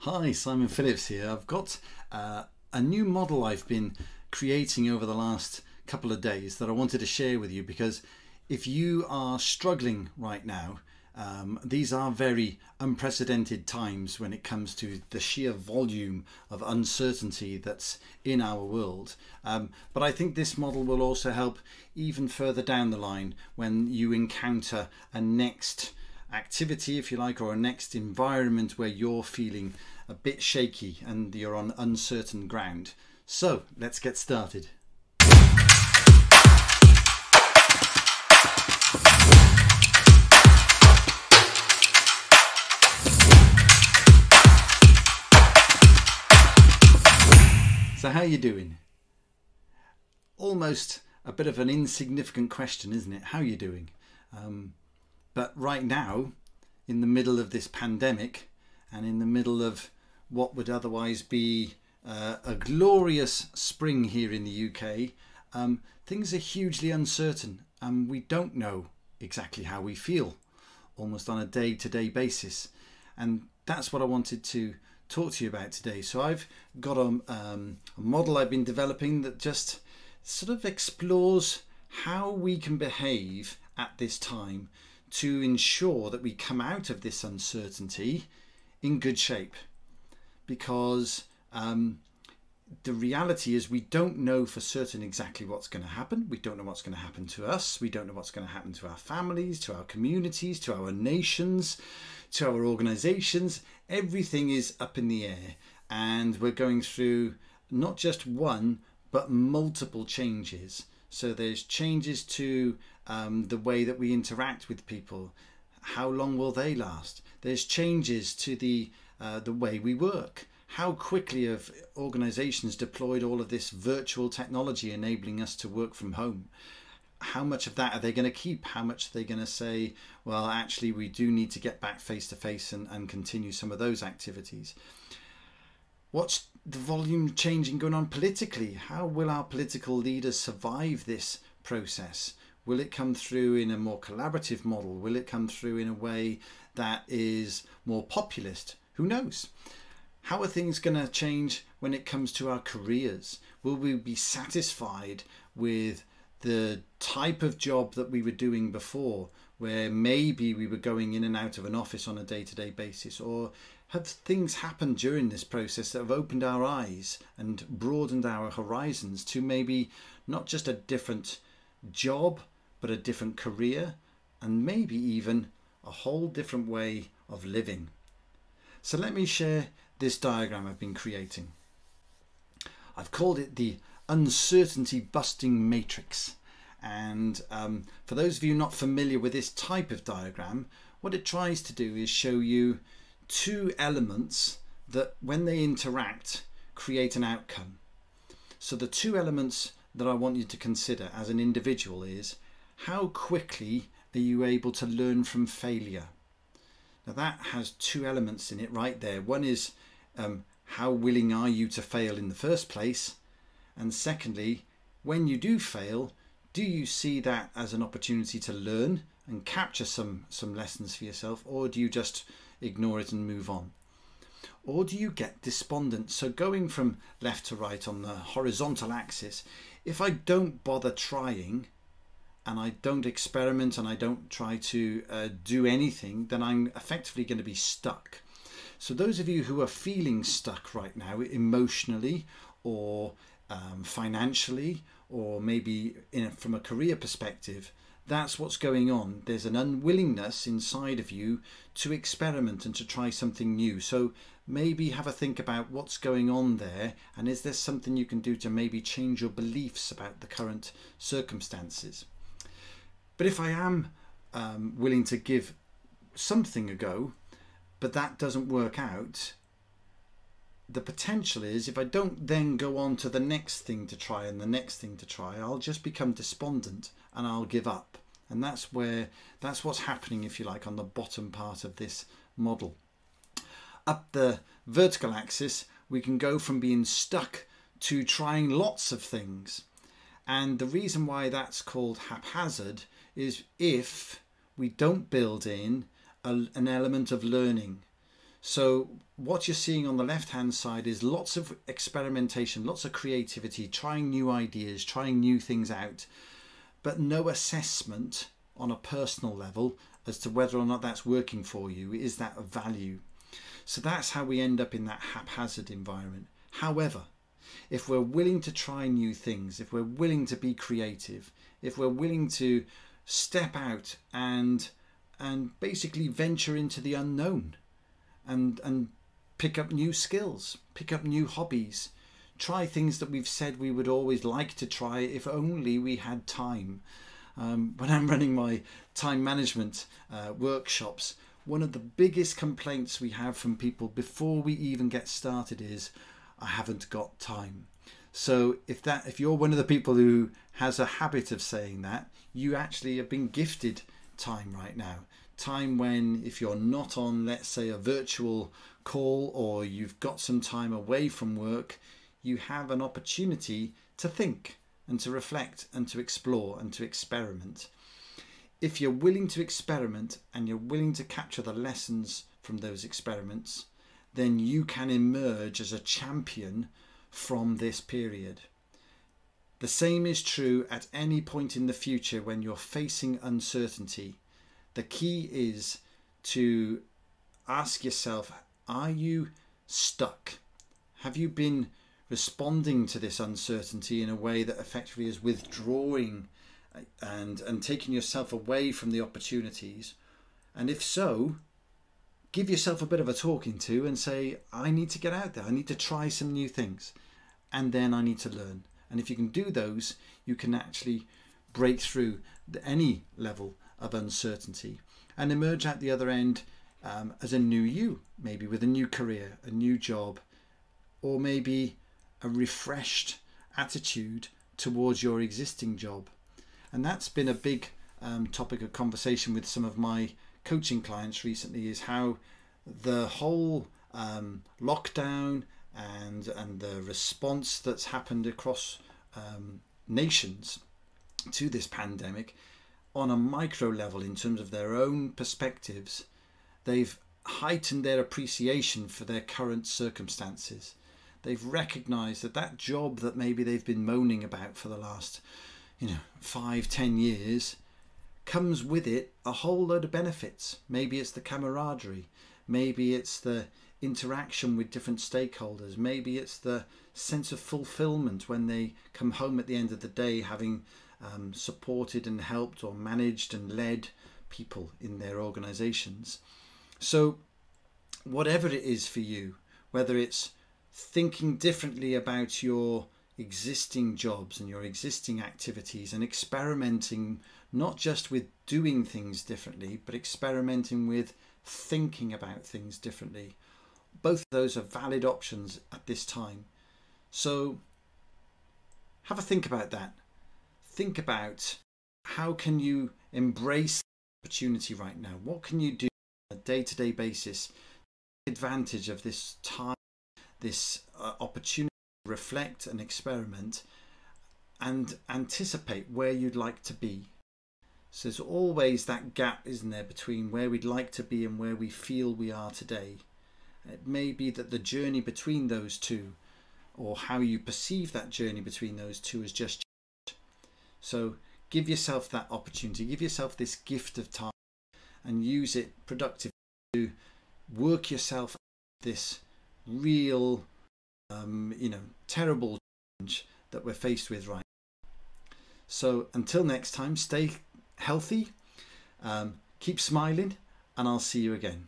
Hi, Simon Phillips here. I've got a new model I've been creating over the last couple of days that I wanted to share with you, because if you are struggling right now, these are very unprecedented times when it comes to the sheer volume of uncertainty that's in our world. But I think this model will also help even further down the line when you encounter a next activity, if you like, or a next environment where you're feeling a bit shaky and you're on uncertain ground. So let's get started. So how are you doing? Almost a bit of an insignificant question, isn't it? How are you doing? But right now, in the middle of this pandemic and in the middle of what would otherwise be a glorious spring here in the UK, things are hugely uncertain and we don't know exactly how we feel almost on a day-to-day basis. And that's what I wanted to talk to you about today. So I've got a model I've been developing that just sort of explores how we can behave at this time to ensure that we come out of this uncertainty in good shape. Because the reality is we don't know for certain exactly what's going to happen. We don't know what's going to happen to us. We don't know what's going to happen to our families, to our communities, to our nations, to our organizations. Everything is up in the air, and we're going through not just one but multiple changes. So there's changes to the way that we interact with people. How long will they last? There's changes to the way we work. How quickly have organizations deployed all of this virtual technology enabling us to work from home? How much of that are they going to keep? How much are they going to say, well, actually, we do need to get back face to face and continue some of those activities? What's the volume changing going on politically? How will our political leaders survive this process? Will it come through in a more collaborative model? Will it come through in a way that is more populist? Who knows? How are things going to change when it comes to our careers? Will we be satisfied with the type of job that we were doing before, where maybe we were going in and out of an office on a day-to-day basis? Or have things happened during this process that have opened our eyes and broadened our horizons to maybe not just a different job, but a different career, and maybe even a whole different way of living? So let me share this diagram I've been creating. I've called it the uncertainty busting matrix. And for those of you not familiar with this type of diagram, what it tries to do is show you two elements that, when they interact, create an outcome. So the two elements that I want you to consider as an individual is, how quickly are you able to learn from failure? Now that has two elements in it right there. One is how willing are you to fail in the first place? And secondly, when you do fail, do you see that as an opportunity to learn and capture some lessons for yourself, or do you just ignore it and move on? Or do you get despondent? So going from left to right on the horizontal axis, if I don't bother trying and I don't experiment and I don't try to do anything, then I'm effectively going to be stuck. So those of you who are feeling stuck right now, emotionally or financially, or maybe from a career perspective, that's what's going on. There's an unwillingness inside of you to experiment and to try something new. So maybe have a think about what's going on there, and is there something you can do to maybe change your beliefs about the current circumstances? But if I am willing to give something a go, but that doesn't work out, the potential is, if I don't then go on to the next thing to try and the next thing to try, I'll just become despondent and I'll give up. And that's what's happening, if you like, on the bottom part of this model. Up the vertical axis, we can go from being stuck to trying lots of things. And the reason why that's called haphazard is if we don't build in an element of learning. So what you're seeing on the left hand side is lots of experimentation, lots of creativity, trying new ideas, trying new things out, but no assessment on a personal level as to whether or not that's working for you. Is that of value? So that's how we end up in that haphazard environment. However, if we're willing to try new things, if we're willing to be creative, if we're willing to step out and basically venture into the unknown and pick up new skills, pick up new hobbies, try things that we've said we would always like to try if only we had time. When I'm running my time management workshops, one of the biggest complaints we have from people before we even get started is, I haven't got time. So if you're one of the people who has a habit of saying that, you actually have been gifted time right now. Time when, if you're not on, let's say, a virtual call, or you've got some time away from work, you have an opportunity to think and to reflect and to explore and to experiment. If you're willing to experiment and you're willing to capture the lessons from those experiments, then you can emerge as a champion from this period. The same is true at any point in the future when you're facing uncertainty. The key is to ask yourself, are you stuck? Have you been responding to this uncertainty in a way that effectively is withdrawing and taking yourself away from the opportunities? And if so, give yourself a bit of a talking to and say, I need to get out there. I need to try some new things. And then I need to learn. And if you can do those, you can actually break through any level of uncertainty and emerge at the other end as a new you, maybe with a new career, a new job, or maybe a refreshed attitude towards your existing job. And that's been a big topic of conversation with some of my coaching clients recently, is how the whole lockdown and the response that's happened across nations to this pandemic on a micro level in terms of their own perspectives, they've heightened their appreciation for their current circumstances. They've recognized that that job that maybe they've been moaning about for the last 5-10 years comes with it a whole load of benefits. Maybe it's the camaraderie, maybe it's the interaction with different stakeholders, maybe it's the sense of fulfillment when they come home at the end of the day having supported and helped or managed and led people in their organizations. So whatever it is for you, whether it's thinking differently about your existing jobs and your existing activities and experimenting not just with doing things differently, but experimenting with thinking about things differently, both of those are valid options at this time. So have a think about that. Think about how can you embrace the opportunity right now? What can you do on a day-to-day basis? Take advantage of this time, this opportunity to reflect and experiment and anticipate where you'd like to be. So there's always that gap, isn't there, between where we'd like to be and where we feel we are today. It may be that the journey between those two, or how you perceive that journey between those two, has just changed. So give yourself that opportunity, give yourself this gift of time and use it productively to work yourself out of this real, terrible challenge that we're faced with right now. So until next time, stay healthy, keep smiling, and I'll see you again.